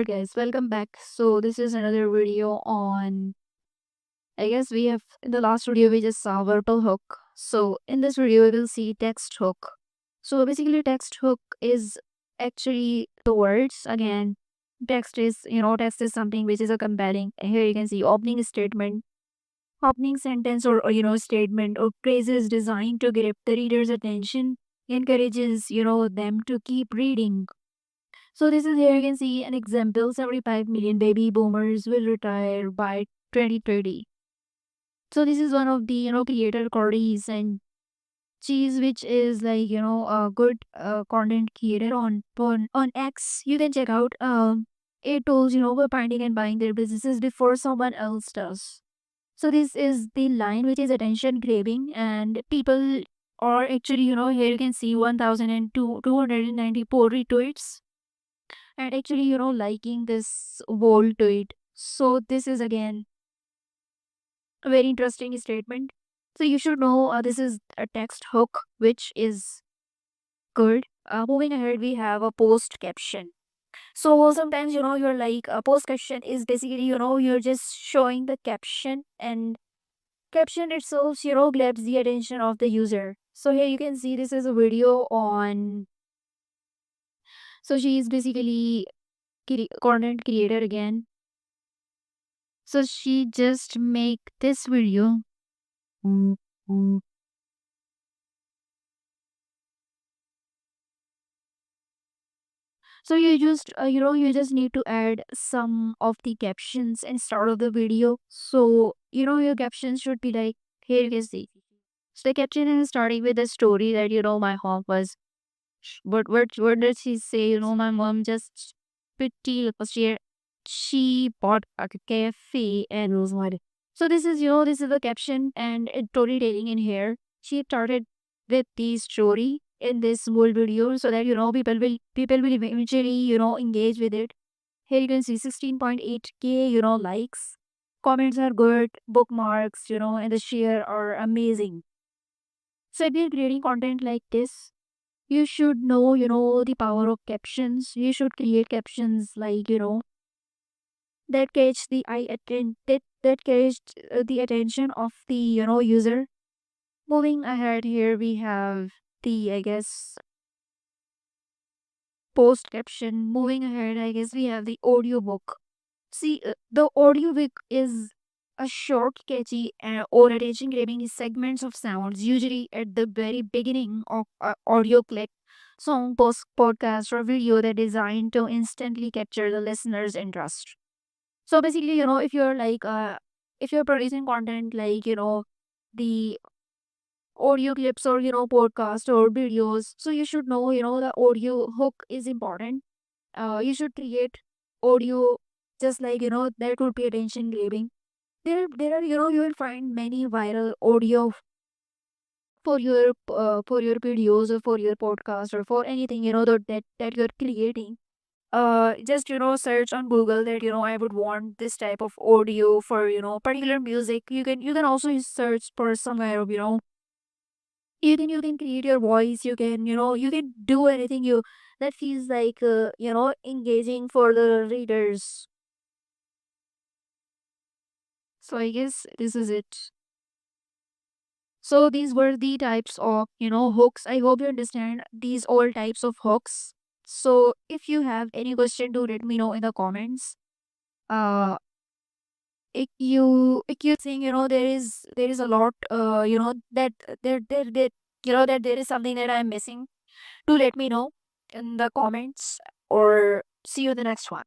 Guys, welcome back. So this is another video on, I guess we have, in the last video we just saw verbal hook. So in this video we will see text hook. So basically text hook is actually the words. Again, text is something which is a compelling. Here you can see opening statement, opening sentence or statement or phrases designed to grab the reader's attention, encourages them to keep reading. So this is here you can see an example. 75 million baby boomers will retire by 2030. So this is one of the creator Cordy's and Cheese, which is like a good content creator on X. You can check out it tools for finding and buying their businesses before someone else does. So this is the line which is attention grabbing, and people are actually here you can see 1,294 retweets and actually liking this whole tweet. So this is again a very interesting statement. So you should know this is a text hook which is good. Moving ahead, we have a post caption. So sometimes you're like a post caption is basically you're just showing the caption, and caption itself grabs the attention of the user. So here you can see this is a video on. So she is basically content creator again. So she just make this video. Mm, mm. So you just need to add some of the captions and start of the video. So your captions should be like, here you can see. So the caption is starting with the story that my home was. What did she say? My mom just pretty last year she bought a cafe and was what. So this is the caption and storytelling in here. She started with the story in this whole video so that people will eventually engage with it. Here you can see 16.8K likes. Comments are good, bookmarks and the share are amazing. So if you're creating content like this, you should know the power of captions. You should create captions like that catch the eye that catch the attention of the user. Moving ahead, here we have the, I guess, post caption. Moving ahead, I guess we have the audiobook. See, the audiobook is a short, catchy, or attention grabbing segments of sounds, usually at the very beginning of audio clip, song, podcast, or video that designed to instantly capture the listener's interest. So basically, if you're producing content like, the audio clips or, podcast or videos, so you should know, the audio hook is important. You should create audio just like, that would be attention grabbing. There are, you will find many viral audio for your videos or for your podcast or for anything, that you're creating. Just search on Google that I would want this type of audio for particular music. You can also search for somewhere you can create your voice. You can do anything you that feels like engaging for the readers. So I guess this is it. So these were the types of hooks. I hope you understand these all types of hooks. So if you have any question, do let me know in the comments. uh if you think there is a lot that there that there is something that I'm missing, do let me know in the comments, or see you in the next one.